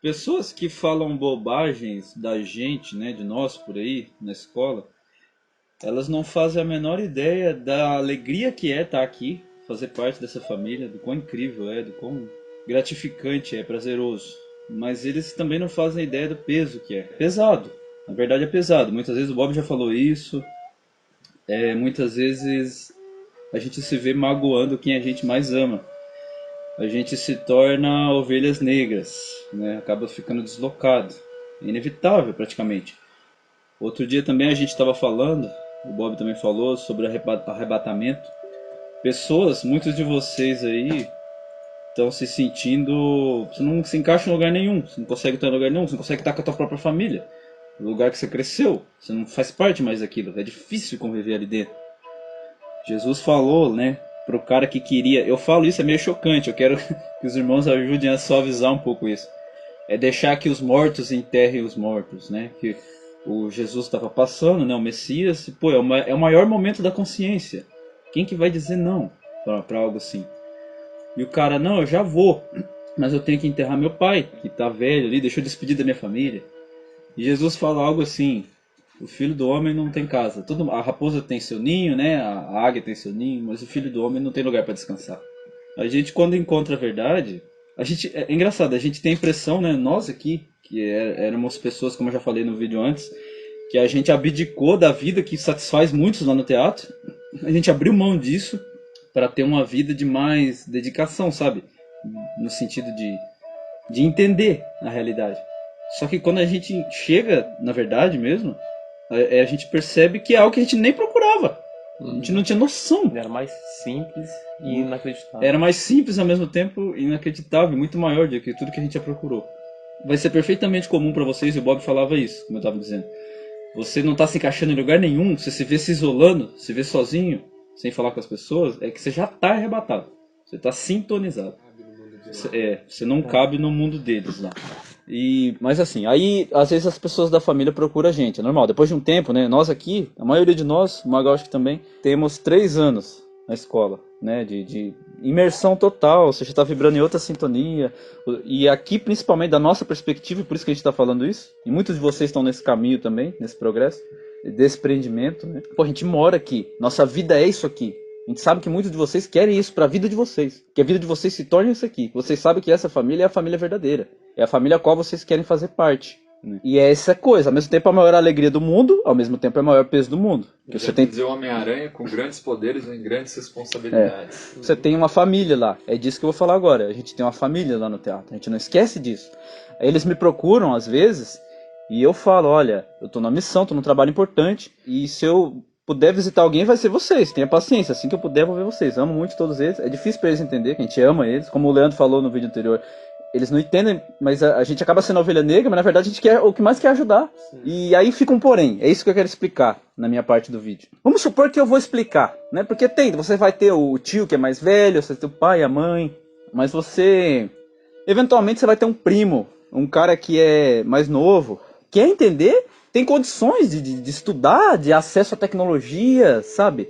Pessoas que falam bobagens da gente, né, de nós por aí, na escola, elas não fazem a menor ideia da alegria que é estar aqui, fazer parte dessa família, do quão incrível é, do quão gratificante é, prazeroso. Mas eles também não fazem ideia do peso que é. Pesado. Na verdade é pesado. Muitas vezes o Bob já falou isso. Muitas vezes a gente se vê magoando quem a gente mais ama. A gente se torna ovelhas negras, né? Acaba ficando deslocado. É inevitável praticamente. Outro dia também a gente estava falando, o Bob também falou sobre arrebatamento. Pessoas, muitos de vocês aí estão se sentindo. Você não se encaixa em lugar nenhum, você não consegue estar em lugar nenhum, você não consegue estar com a tua própria família. O lugar que você cresceu, você não faz parte mais daquilo, é difícil conviver ali dentro. Jesus falou, né, pro cara que queria. Eu falo isso, é meio chocante, eu quero que os irmãos ajudem a suavizar um pouco isso. É deixar que os mortos enterrem os mortos, né? Que o Jesus estava passando, né? O Messias, pô, é o maior momento da consciência. Quem que vai dizer não para algo assim? E o cara, não, eu já vou, mas eu tenho que enterrar meu pai, que tá velho ali, deixa eu despedir da minha família. E Jesus fala algo assim: o filho do homem não tem casa. A raposa tem seu ninho, né? A águia tem seu ninho, mas o filho do homem não tem lugar para descansar. A gente, quando encontra a verdade, é engraçado, a gente tem a impressão, né, nós aqui, que éramos pessoas, como eu já falei no vídeo antes, que a gente abdicou da vida que satisfaz muitos lá no teatro, a gente abriu mão disso para ter uma vida de mais dedicação, sabe? No sentido de entender a realidade. Só que quando a gente chega na verdade mesmo, a gente percebe que é algo que a gente nem procurava. A gente não tinha noção. Era mais simples e inacreditável. Era mais simples ao mesmo tempo inacreditável, muito maior do que tudo que a gente já procurou. Vai ser perfeitamente comum para vocês, e o Bob falava isso, como eu estava dizendo. Você não está se encaixando em lugar nenhum, você se vê se isolando, se vê sozinho, sem falar com as pessoas, é que você já está arrebatado. Você está sintonizado. Você não cabe no mundo deles lá. Mas assim, aí às vezes as pessoas da família procuram a gente, é normal. Depois de um tempo, né? Nós aqui, a maioria de nós, o Magal acho que também, temos 3 anos na escola, né? De imersão total, você já está vibrando em outra sintonia. E aqui, principalmente da nossa perspectiva, e por isso que a gente está falando isso, e muitos de vocês estão nesse caminho também, nesse progresso, desprendimento, né? Pô, a gente mora aqui, nossa vida é isso aqui. A gente sabe que muitos de vocês querem isso para a vida de vocês. Que a vida de vocês se torne isso aqui. Vocês sabem que essa família é a família verdadeira. É a família a qual vocês querem fazer parte. E é essa coisa. Ao mesmo tempo é a maior alegria do mundo, ao mesmo tempo é o maior peso do mundo. Que você tem que dizer o Homem-Aranha com grandes poderes e grandes responsabilidades. Você tem uma família lá. É disso que eu vou falar agora. A gente tem uma família lá no teatro. A gente não esquece disso. Aí eles me procuram às vezes e eu falo, olha, eu tô na missão, tô num trabalho importante. E se eu puder visitar alguém, vai ser vocês. Tenha paciência, assim que eu puder, vou ver vocês. Amo muito todos eles. É difícil para eles entender que a gente ama eles. Como o Leandro falou no vídeo anterior, eles não entendem, mas a gente acaba sendo a ovelha negra, mas na verdade a gente quer o que mais quer ajudar. Sim. E aí fica um porém. É isso que eu quero explicar na minha parte do vídeo. Vamos supor que eu vou explicar, né? Porque você vai ter o tio que é mais velho, você vai ter o pai, a mãe, mas eventualmente você vai ter um primo, um cara que é mais novo. Quer entender? Tem condições de estudar, de acesso à tecnologia, sabe?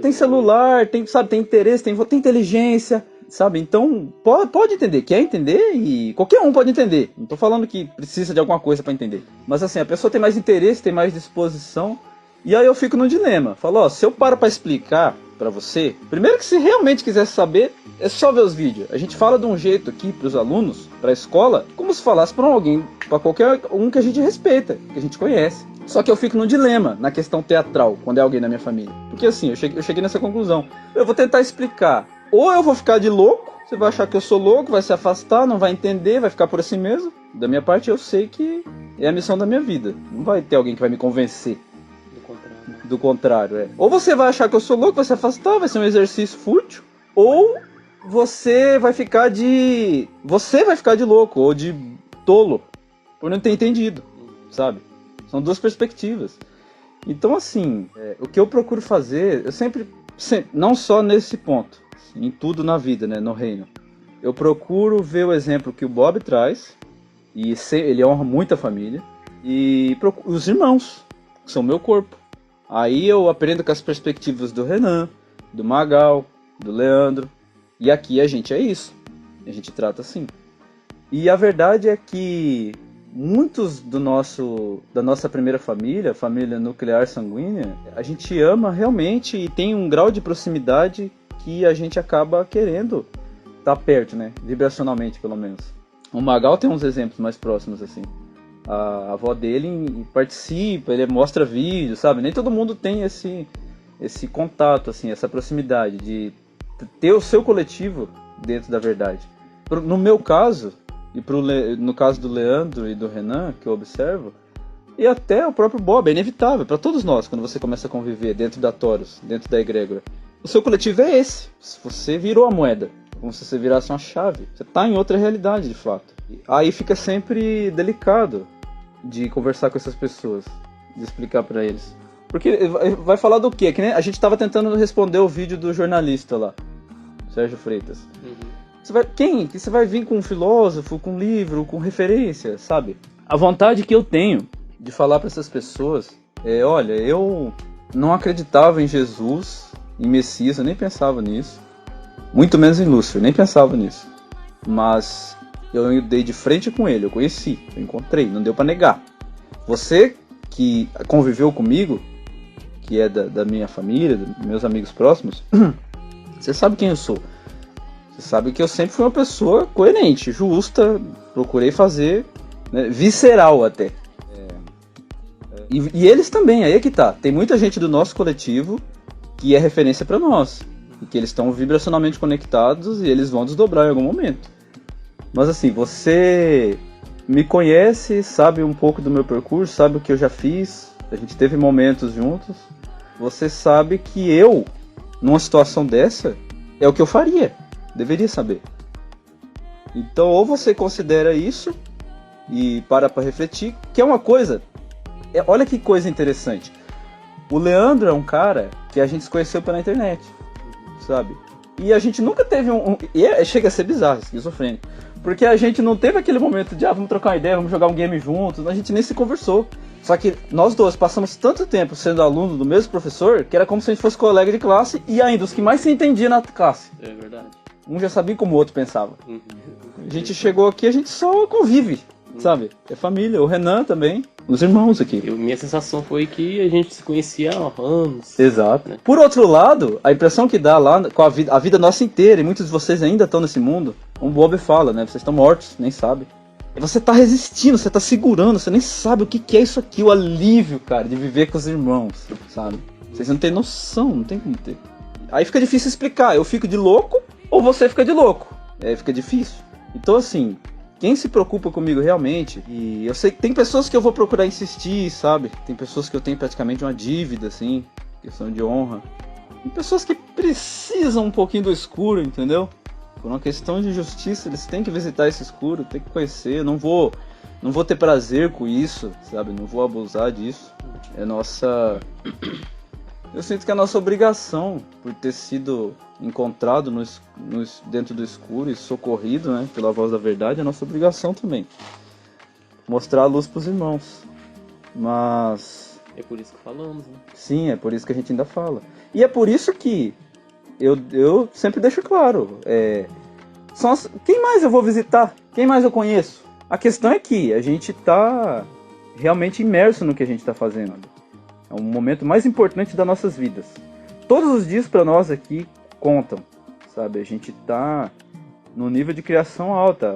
Tem celular, tem interesse, tem inteligência, sabe? Então, pode entender. Quer entender e qualquer um pode entender. Não tô falando que precisa de alguma coisa para entender. Mas assim, a pessoa tem mais interesse, tem mais disposição. E aí eu fico no dilema. Falo, ó, se eu paro para explicar para você, primeiro que se realmente quiser saber, é só ver os vídeos. A gente fala de um jeito aqui para os alunos, para a escola, como se falasse para alguém, para qualquer um que a gente respeita, que a gente conhece. Só que eu fico no dilema na questão teatral, quando é alguém da minha família. Porque assim, eu cheguei nessa conclusão. Eu vou tentar explicar. Ou eu vou ficar de louco, você vai achar que eu sou louco, vai se afastar, não vai entender, vai ficar por assim mesmo. Da minha parte, eu sei que é a missão da minha vida. Não vai ter alguém que vai me convencer. Do contrário, é. Ou você vai achar que eu sou louco, vai se afastar, vai ser um exercício fútil. Ou você vai ficar de louco, ou de tolo, por não ter entendido, sabe? São duas perspectivas. Então, assim, o que eu procuro fazer, eu sempre, não só nesse ponto, em tudo na vida, né, no reino, eu procuro ver o exemplo que o Bob traz, e ele honra muito a família, e os irmãos, que são meu corpo. Aí eu aprendo com as perspectivas do Renan, do Magal, do Leandro, e aqui a gente é isso, a gente trata assim. E a verdade é que muitos da nossa primeira família, família nuclear sanguínea, a gente ama realmente e tem um grau de proximidade que a gente acaba querendo estar perto, né? Vibracionalmente, pelo menos. O Magal tem uns exemplos mais próximos, assim. A avó dele participa, ele mostra vídeos, sabe? Nem todo mundo tem esse contato, assim, essa proximidade de ter o seu coletivo dentro da verdade. No meu caso, e no caso do Leandro e do Renan, que eu observo, e até o próprio Bob, é inevitável para todos nós, quando você começa a conviver dentro da Taurus, dentro da egrégora. O seu coletivo é esse. Se você virou a moeda, como se você virasse uma chave, você está em outra realidade, de fato. Aí fica sempre delicado de conversar com essas pessoas, de explicar para eles. Porque vai falar do quê? Que nem a gente estava tentando responder o vídeo do jornalista lá, Sérgio Freitas. Você vai vir com um filósofo, com um livro, com referência, sabe? A vontade que eu tenho de falar para essas pessoas é, olha, eu não acreditava em Jesus, em Messias, eu nem pensava nisso. Muito menos em Lúcifer, nem pensava nisso. Mas eu dei de frente com ele, eu conheci, eu encontrei, não deu para negar. Você que conviveu comigo, que é da minha família, dos meus amigos próximos, você sabe quem eu sou. Você sabe que eu sempre fui uma pessoa coerente, justa, procurei fazer, né, visceral até. E eles também, aí é que tá. Tem muita gente do nosso coletivo que é referência para nós. E que eles estão vibracionalmente conectados e eles vão desdobrar em algum momento. Mas assim, você me conhece, sabe um pouco do meu percurso, sabe o que eu já fiz, a gente teve momentos juntos. Você sabe que eu, numa situação dessa, é o que eu faria. Deveria saber. Então, ou você considera isso e para refletir, que é uma coisa. Olha que coisa interessante. O Leandro é um cara que a gente se conheceu pela internet, sabe? E a gente nunca teve chega a ser bizarro, esquizofrênico. Porque a gente não teve aquele momento de, vamos trocar uma ideia, vamos jogar um game juntos. A gente nem se conversou. Só que nós dois passamos tanto tempo sendo aluno do mesmo professor, que era como se a gente fosse colega de classe e ainda os que mais se entendiam na classe. É verdade. Um já sabia como o outro pensava. A gente chegou aqui, a gente só convive, sabe? É família, o Renan também, os irmãos aqui. Minha sensação foi que a gente se conhecia há anos. Exato. Né? Por outro lado, a impressão que dá lá, com a vida nossa inteira, e muitos de vocês ainda estão nesse mundo, como o Bob fala, né? Vocês estão mortos, nem sabem. E você tá resistindo, você tá segurando, você nem sabe o que é isso aqui, o alívio, cara, de viver com os irmãos, sabe? Vocês não têm noção, não tem como ter. Aí fica difícil explicar, eu fico de louco ou você fica de louco. Aí fica difícil. Então assim, quem se preocupa comigo realmente, e eu sei que tem pessoas que eu vou procurar insistir, sabe? Tem pessoas que eu tenho praticamente uma dívida, assim, questão de honra. Tem pessoas que precisam um pouquinho do escuro, entendeu? Por uma questão de justiça, eles têm que visitar esse escuro, têm que conhecer. Eu não vou ter prazer com isso, sabe? Não vou abusar disso. É nossa... Eu sinto que é a nossa obrigação, por ter sido encontrado dentro do escuro e socorrido, né, pela voz da verdade, é a nossa obrigação também. Mostrar a luz pros irmãos. Mas... É por isso que falamos, né? Sim, é por isso que a gente ainda fala. E é por isso que eu sempre deixo claro. Quem mais eu vou visitar? Quem mais eu conheço? A questão é que a gente tá realmente imerso no que a gente tá fazendo. É o momento mais importante das nossas vidas. Todos os dias para nós aqui contam, sabe? A gente tá no nível de criação alta.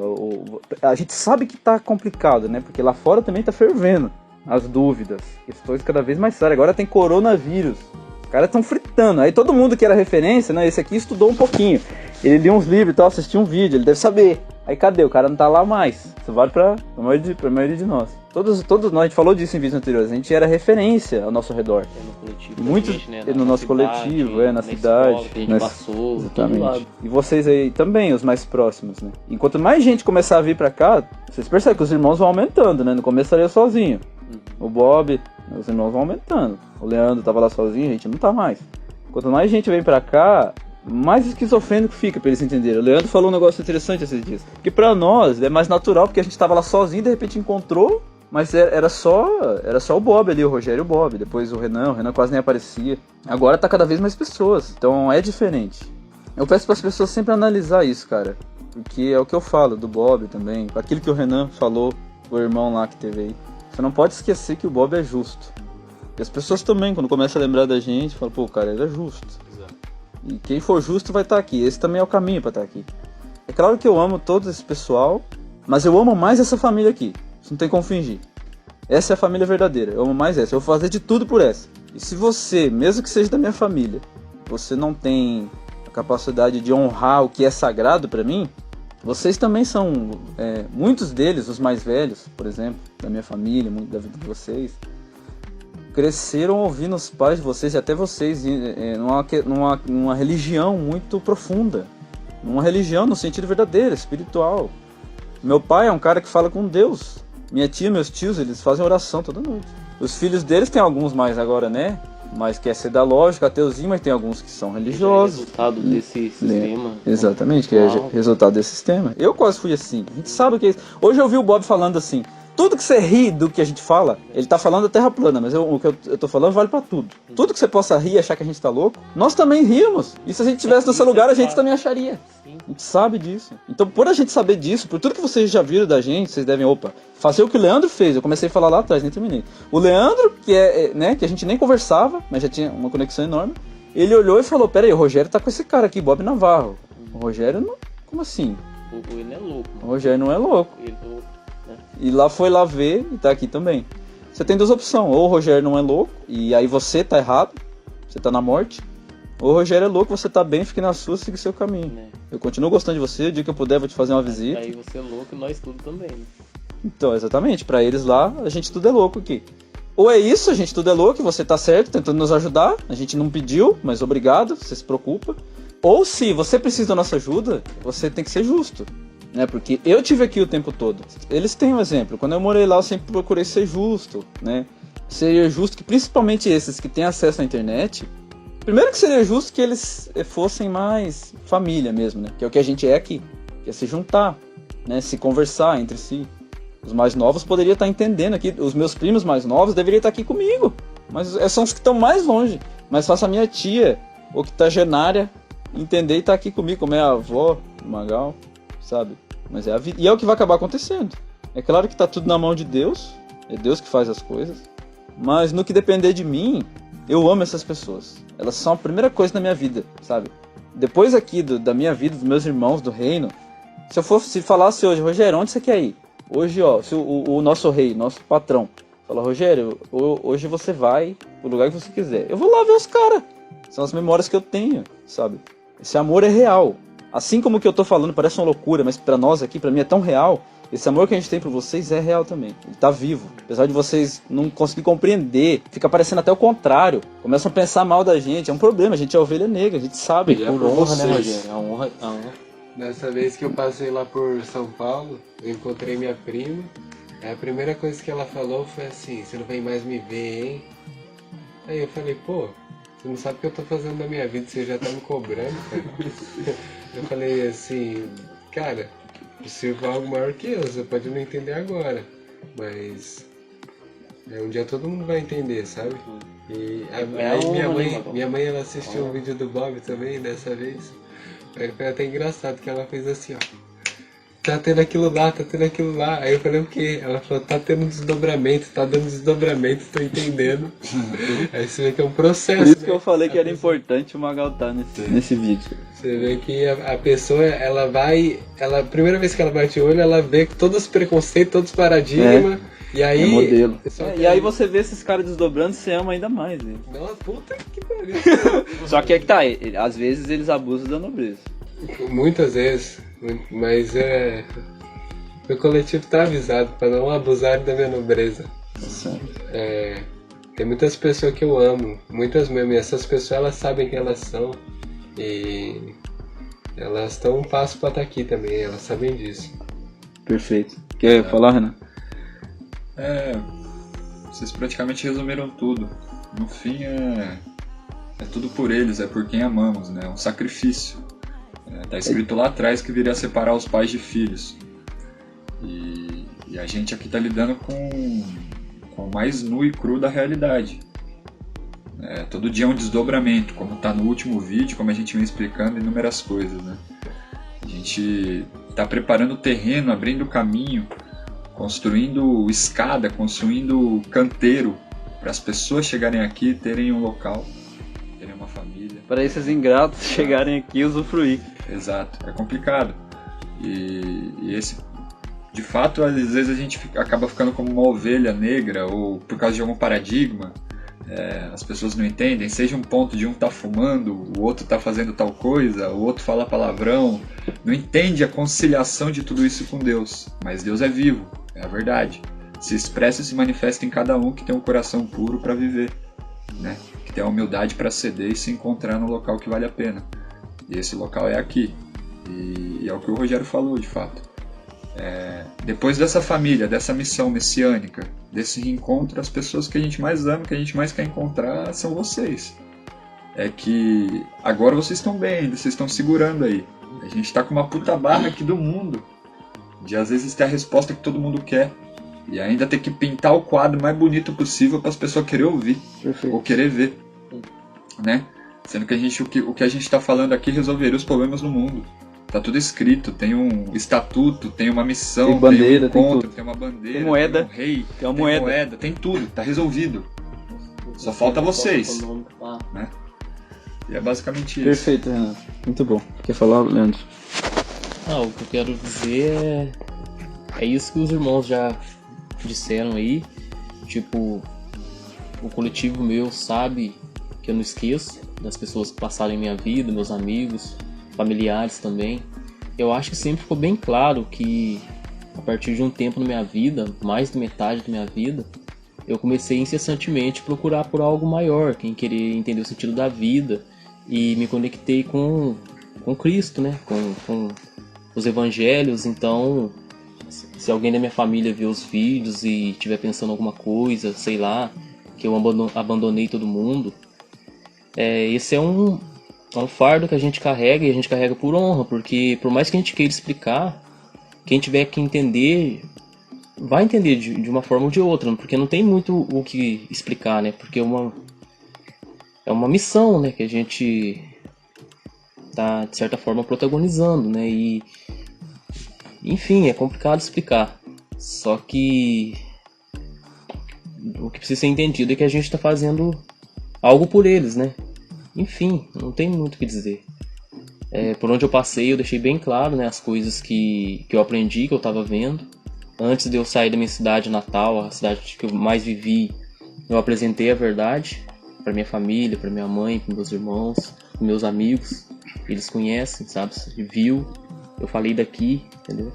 A gente sabe que tá complicado, né? Porque lá fora também tá fervendo as dúvidas. Questões cada vez mais sérias. Agora tem coronavírus. Os caras estão fritando. Aí todo mundo que era referência, né? Esse aqui estudou um pouquinho. Ele lia uns livros e tal, assistia um vídeo, ele deve saber. Aí cadê? O cara não tá lá mais. Isso vale pra maioria de nós. Todos nós, a gente falou disso em vídeos anteriores, a gente era referência ao nosso redor. No coletivo. Muitos gente, né? no nosso coletivo, na cidade. Escola, que a gente passou, exatamente. todo lado. E vocês aí também, os mais próximos, né? Enquanto mais gente começar a vir pra cá, vocês percebem que os irmãos vão aumentando, né? No começo era eu sozinho. O Bob, os irmãos vão aumentando. O Leandro tava lá sozinho, a gente não tá mais. Quanto mais gente vem pra cá, mais esquizofrênico fica, pra eles entenderem. O Leandro falou um negócio interessante esses dias. Que pra nós é mais natural, porque a gente tava lá sozinho, de repente encontrou, mas era só o Bob ali, o Rogério e o Bob. Depois o Renan quase nem aparecia. Agora tá cada vez mais pessoas, então é diferente. Eu peço para as pessoas sempre analisar isso, cara. Porque é o que eu falo do Bob também, aquilo que o Renan falou, o irmão lá que teve aí. Você não pode esquecer que o Bob é justo. E as pessoas também, quando começam a lembrar da gente, falam, pô, cara, ele é justo. Exato. E quem for justo vai estar aqui. Esse também é o caminho para estar aqui. É claro que eu amo todo esse pessoal, mas eu amo mais essa família aqui. Isso não tem como fingir. Essa é a família verdadeira. Eu amo mais essa. Eu vou fazer de tudo por essa. E se você, mesmo que seja da minha família, você não tem a capacidade de honrar o que é sagrado para mim, vocês também são, muitos deles, os mais velhos, por exemplo, da minha família, muito da vida de vocês, cresceram ouvindo os pais de vocês e até vocês numa religião muito profunda. Uma religião no sentido verdadeiro, espiritual. Meu pai é um cara que fala com Deus. Minha tia, meus tios, eles fazem oração toda noite. Os filhos deles tem alguns mais agora, né? Mas quer ser da lógica, ateuzinho, mas tem alguns que são religiosos. É resultado desse sistema. Exatamente, que é resultado desse sistema. Eu quase fui assim. A gente sabe o que é isso. Hoje eu ouvi o Bob falando assim, tudo que você ri do que a gente fala, ele tá falando da Terra plana, mas o que eu tô falando vale pra tudo. Tudo que você possa rir e achar que a gente tá louco, nós também rimos. E se a gente estivesse no seu lugar, a gente também acharia. A gente sabe disso. Então, por a gente saber disso, por tudo que vocês já viram da gente, vocês devem, fazer o que o Leandro fez. Eu comecei a falar lá atrás, nem terminei. O Leandro, que a gente nem conversava, mas já tinha uma conexão enorme, ele olhou e falou, peraí, o Rogério tá com esse cara aqui, Bob Navarro. O Rogério não... Como assim? Ele é louco. O Rogério não é louco. E foi lá ver e tá aqui também. Você tem duas opções, ou o Rogério não é louco, e aí você tá errado, você tá na morte, ou o Rogério é louco, você tá bem, fique na sua, siga o seu caminho. Eu continuo gostando de você, o dia que eu puder vou te fazer uma visita. Aí você é louco e nós tudo também. Então, exatamente, pra eles lá, a gente tudo é louco aqui. Ou é isso, a gente tudo é louco, você tá certo, tentando nos ajudar, a gente não pediu, mas obrigado, você se preocupa. Ou se você precisa da nossa ajuda, você tem que ser justo. Né, porque eu tive aqui o tempo todo. Eles têm um exemplo. Quando eu morei lá, eu sempre procurei ser justo, né? Seria justo que, principalmente esses que têm acesso à internet, primeiro que seria justo que eles fossem mais família mesmo, né? Que é o que a gente é aqui, que é se juntar, né? Se conversar entre si. Os mais novos poderiam estar entendendo aqui. Os meus primos mais novos deveriam estar aqui comigo, mas são os que estão mais longe. Mas faça a minha tia, octogenária, entender e estar aqui comigo, como é a avó do Magal, sabe? Mas é a vida. E é o que vai acabar acontecendo. É claro que tá tudo na mão de Deus. É Deus que faz as coisas. Mas no que depender de mim, eu amo essas pessoas. Elas são a primeira coisa na minha vida, sabe? Depois aqui da minha vida, dos meus irmãos, do reino, se falasse hoje, Rogério, onde você quer ir? Hoje, se o nosso rei, nosso patrão, fala, Rogério, hoje você vai pro lugar que você quiser. Eu vou lá ver os caras. São as memórias que eu tenho, sabe? Esse amor é real. Assim como o que eu tô falando parece uma loucura, mas pra nós aqui, pra mim é tão real. Esse amor que a gente tem por vocês é real também. Ele tá vivo. Apesar de vocês não conseguirem compreender, fica parecendo até o contrário. Começam a pensar mal da gente. É um problema, a gente é ovelha negra, a gente sabe. Por honra, né, Rogério? A honra. Dessa vez que eu passei lá por São Paulo, eu encontrei minha prima. A primeira coisa que ela falou foi assim, você não vem mais me ver, hein? Aí eu falei, pô, você não sabe o que eu tô fazendo na minha vida, você já tá me cobrando, cara. Eu falei assim, cara, eu sirvo algo maior que eu, você pode não entender agora, mas um dia todo mundo vai entender, sabe? E aí minha mãe ela assistiu um vídeo do Bob também, dessa vez. Aí foi até engraçado que ela fez assim, ó. Tá tendo aquilo lá, tá tendo aquilo lá. Aí eu falei, o quê? Ela falou, tá tendo desdobramento, tá dando desdobramento, tô entendendo. Aí você vê que é um processo. Por isso que eu falei que era importante o Magal estar nesse vídeo. Você vê que a pessoa, ela a primeira vez que ela bate o olho, ela vê todos os preconceitos, todos os paradigmas. E aí. É modelo. E aí você vê esses caras desdobrando, você ama ainda mais. Né? Nossa, puta que pariu. Só que é que tá, às vezes eles abusam da nobreza. Muitas vezes, mas o coletivo tá avisado para não abusar da minha nobreza. Tem muitas pessoas que eu amo, muitas mesmo, e essas pessoas elas sabem quem elas são e elas estão um passo para estar aqui também, elas sabem disso. Perfeito. Quer falar, Renan? Vocês praticamente resumiram tudo. No fim é tudo por eles, é por quem amamos, né? É um sacrifício. Tá escrito lá atrás que viria a separar os pais de filhos. E a gente aqui tá lidando com o mais nu e cru da realidade. Todo dia é um desdobramento, como tá no último vídeo, como a gente vem explicando inúmeras coisas, né? A gente está preparando o terreno, abrindo caminho, construindo escada, construindo canteiro para as pessoas chegarem aqui e terem um local, terem uma família. Para esses ingratos chegarem aqui e usufruir. Exato, é complicado. E esse, de fato, às vezes a gente acaba ficando como uma ovelha negra, ou por causa de algum paradigma, as pessoas não entendem, seja um ponto de um tá fumando, o outro tá fazendo tal coisa, o outro fala palavrão, não entende a conciliação de tudo isso com Deus. Mas Deus é vivo, é a verdade. Se expressa e se manifesta em cada um que tem um coração puro para viver, né? Que tem a humildade para ceder e se encontrar no local que vale a pena. E esse local é aqui. E é o que o Rogério falou, de fato. Depois dessa família, dessa missão messiânica, desse reencontro, as pessoas que a gente mais ama, que a gente mais quer encontrar são vocês. É que agora vocês estão bem, vocês estão segurando aí. A gente tá com uma puta barra aqui do mundo, de às vezes ter a resposta que todo mundo quer, e ainda ter que pintar o quadro mais bonito possível para as pessoas querer ouvir. Perfeito. Ou querer ver, né? Sendo que o que a gente está falando aqui resolveria os problemas do mundo. Tá tudo escrito, tem um estatuto, tem uma missão, tem bandeira, tem um encontro, tem tudo. Tem uma bandeira, tem moeda, tem um rei, tem uma moeda. Tem tudo, tá resolvido. Só falta vocês, né? E é basicamente isso. Perfeito, Renato. Muito bom. Quer falar, Leandro? O que eu quero dizer é isso que os irmãos já disseram aí. Tipo, o coletivo meu sabe que eu não esqueço das pessoas que passaram em minha vida, meus amigos, familiares também. Eu acho que sempre ficou bem claro que a partir de um tempo na minha vida, mais de metade da minha vida, eu comecei incessantemente a procurar por algo maior, em querer entender o sentido da vida, e me conectei com Cristo, né? Com os evangelhos. Então, se alguém da minha família ver os vídeos e estiver pensando alguma coisa, sei lá, que eu abandonei todo mundo, esse é um fardo que a gente carrega, e a gente carrega por honra, porque por mais que a gente queira explicar, quem tiver que entender vai entender de uma forma ou de outra, porque não tem muito o que explicar, né? Porque é uma missão, né, que a gente tá, de certa forma, protagonizando, né? E enfim, é complicado explicar. Só que o que precisa ser entendido é que a gente está fazendo algo por eles, né? Enfim, não tem muito o que dizer. Por onde eu passei, eu deixei bem claro, né, as coisas que eu aprendi, que eu estava vendo. Antes de eu sair da minha cidade natal, a cidade que eu mais vivi, eu apresentei a verdade para minha família, para minha mãe, para meus irmãos, para meus amigos. Eles conhecem, sabe? Viu? Eu falei daqui, entendeu?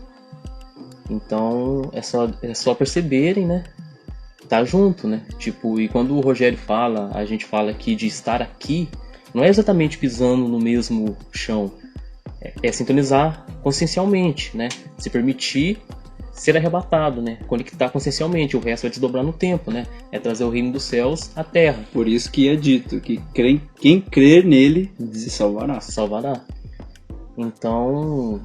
Então é só perceberem, né? Tá junto, né? Tipo, e quando o Rogério fala, a gente fala aqui de estar aqui, não é exatamente pisando no mesmo chão. É sintonizar consciencialmente, né? Se permitir ser arrebatado, né? Conectar consciencialmente, o resto vai desdobrar no tempo, né? É trazer o reino dos céus à terra. Por isso que é dito que quem crer nele se salvará. Se salvará. Então,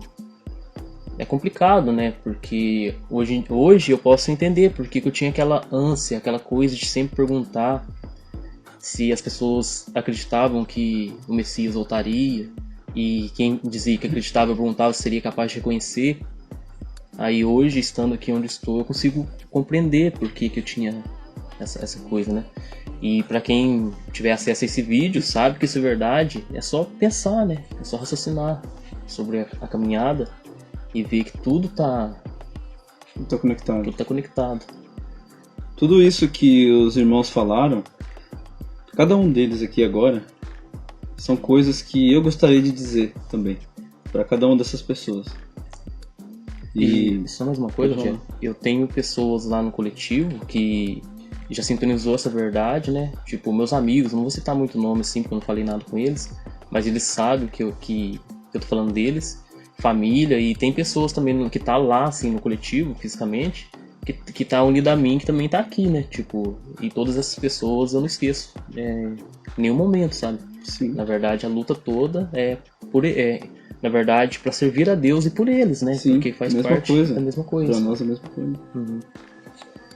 é complicado, né? Porque hoje eu posso entender porque que eu tinha aquela ânsia, aquela coisa de sempre perguntar se as pessoas acreditavam que o Messias voltaria, e quem dizia que acreditava, eu perguntava se seria capaz de reconhecer. Aí hoje, estando aqui onde estou, eu consigo compreender por que eu tinha essa coisa, né? E para quem tiver acesso a esse vídeo, sabe que isso é verdade, é só pensar, né? É só raciocinar sobre a caminhada e ver que tudo tá conectado. Tudo tá conectado. Tudo isso que os irmãos falaram, cada um deles aqui agora, são coisas que eu gostaria de dizer também, para cada uma dessas pessoas. E só mais uma coisa, Rogério. Eu tenho pessoas lá no coletivo que já sintonizou essa verdade, né? Tipo, meus amigos, não vou citar muito nome assim, porque eu não falei nada com eles, mas eles sabem que eu tô falando deles, família, e tem pessoas também que tá lá, assim, no coletivo, fisicamente, que tá unida a mim, que também tá aqui, né? Tipo, e todas essas pessoas eu não esqueço em nenhum momento, sabe? Sim. Na verdade, a luta toda na verdade, para servir a Deus e por eles, né? Sim, porque faz parte da mesma coisa. Para nós é a mesma coisa. Uhum.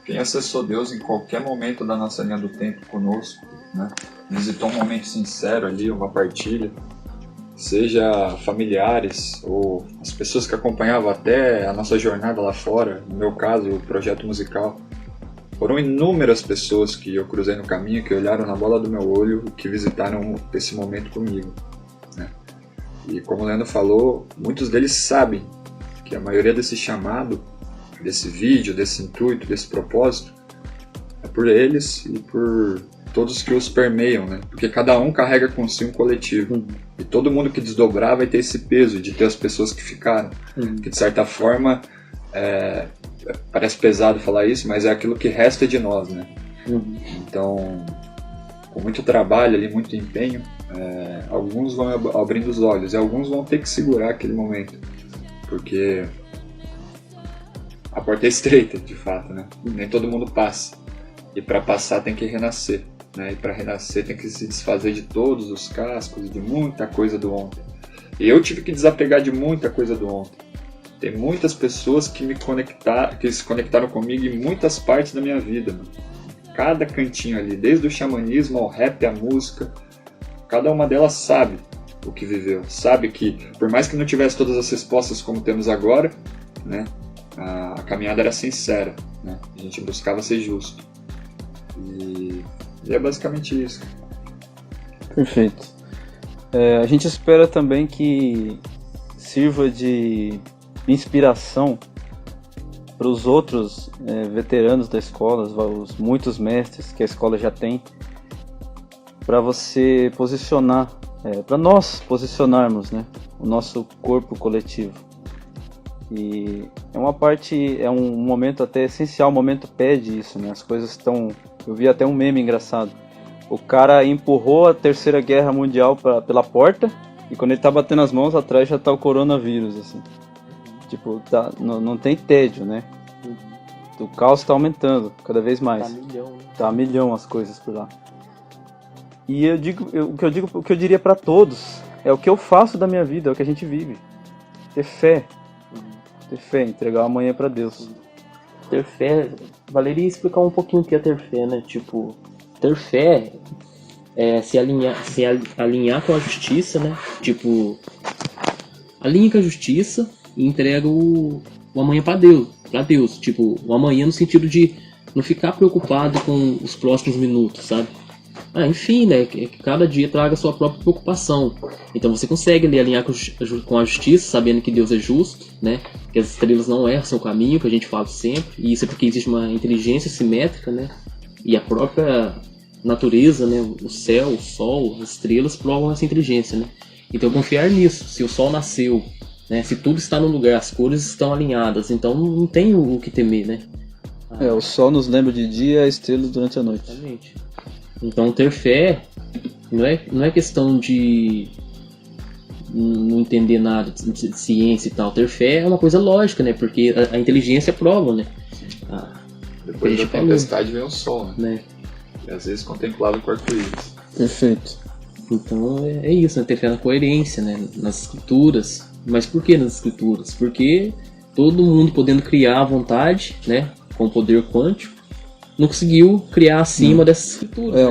Quem acessou Deus em qualquer momento da nossa linha do tempo conosco, né? Visitou um momento sincero ali, uma partilha. seja familiares ou as pessoas que acompanhavam até a nossa jornada lá fora, no meu caso, o projeto musical. Foram inúmeras pessoas que eu cruzei no caminho, que olharam na bola do meu olho e que visitaram esse momento comigo, né? E como o Leandro falou, muitos deles sabem que a maioria desse chamado, desse vídeo, desse intuito, desse propósito, é por eles e por todos que os permeiam, né? Porque cada um carrega com si um coletivo. E todo mundo que desdobrar vai ter esse peso de ter as pessoas que ficaram. Que de certa forma, parece pesado falar isso, mas é aquilo que resta de nós, né? Então, com muito trabalho ali, muito empenho, alguns vão abrindo os olhos e alguns vão ter que segurar aquele momento. Porque a porta é estreita, de fato, né? Nem todo mundo passa. E para passar tem que renascer, né? E para renascer tem que se desfazer de todos os cascos, de muita coisa do ontem. E eu tive que desapegar de muita coisa do ontem. Tem muitas pessoas que se conectaram comigo em muitas partes da minha vida, mano. Cada cantinho ali, desde o xamanismo ao rap, à música, cada uma delas sabe o que viveu. Sabe que, por mais que não tivesse todas as respostas como temos agora, né? A caminhada era sincera, né? A gente buscava ser justo. E é basicamente isso. Perfeito. A gente espera também que sirva de inspiração para os outros veteranos da escola, os muitos mestres que a escola já tem, para você posicionar, para nós posicionarmos, né, o nosso corpo coletivo. E é um momento até essencial, o momento pede isso, né? As coisas estão... Eu vi até um meme engraçado. O cara empurrou a Terceira Guerra Mundial pela porta e quando ele tá batendo as mãos atrás já tá o coronavírus, assim. Tipo, não tem tédio, né? O caos tá aumentando cada vez mais. Tá a milhão as coisas por lá. E o que eu diria pra todos é o que eu faço da minha vida, é o que a gente vive. Ter fé. Ter fé, entregar amanhã pra Deus. Ter fé, valeria explicar um pouquinho o que é ter fé, né? Tipo, ter fé é se alinhar com a justiça, né? Tipo, alinha com a justiça e entrega o amanhã pra Deus. Tipo, o amanhã no sentido de não ficar preocupado com os próximos minutos, sabe? Enfim, né? Que cada dia traga a sua própria preocupação. Então você consegue ali alinhar com a justiça, sabendo que Deus é justo, né? Que as estrelas não erram seu caminho, que a gente fala sempre. E isso é porque existe uma inteligência simétrica, né? E a própria natureza, né? O céu, o sol, as estrelas provam essa inteligência, né? Então confiar nisso. Se o sol nasceu, né? Se tudo está no lugar, as cores estão alinhadas, então não tem o que temer, né? O sol nos lembra de dia e a estrela durante a noite. Exatamente. Então ter fé não é questão de não entender nada de ciência e tal. Ter fé é uma coisa lógica, né? Porque a inteligência prova, né? Depois da tempestade vem o sol, né? E às vezes contemplado com arco-íris. Perfeito. Então é isso, né? Ter fé na coerência, né? Nas escrituras. Mas por que nas escrituras? Porque todo mundo podendo criar à vontade, né? Com o poder quântico, não conseguiu criar acima dessas escrituras.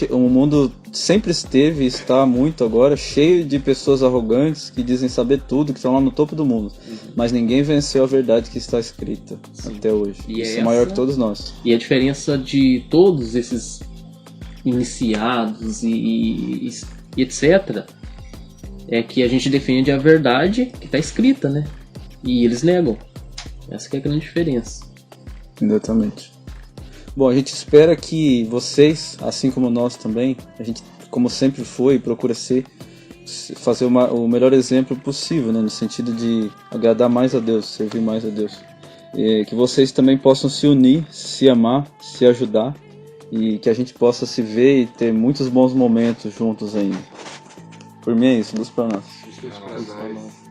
O mundo sempre esteve e está muito agora cheio de pessoas arrogantes que dizem saber tudo, que estão lá no topo do mundo. Mas ninguém venceu a verdade que está escrita até hoje. Isso é maior que todos nós. E a diferença de todos esses iniciados e etc. é que a gente defende a verdade que está escrita, né? E eles negam. Essa que é a grande diferença. Exatamente. Bom, a gente espera que vocês, assim como nós também, a gente, como sempre foi, procura fazer o melhor exemplo possível, né, no sentido de agradar mais a Deus, servir mais a Deus. E que vocês também possam se unir, se amar, se ajudar e que a gente possa se ver e ter muitos bons momentos juntos ainda. Por mim é isso, luz para nós. Isso para nós.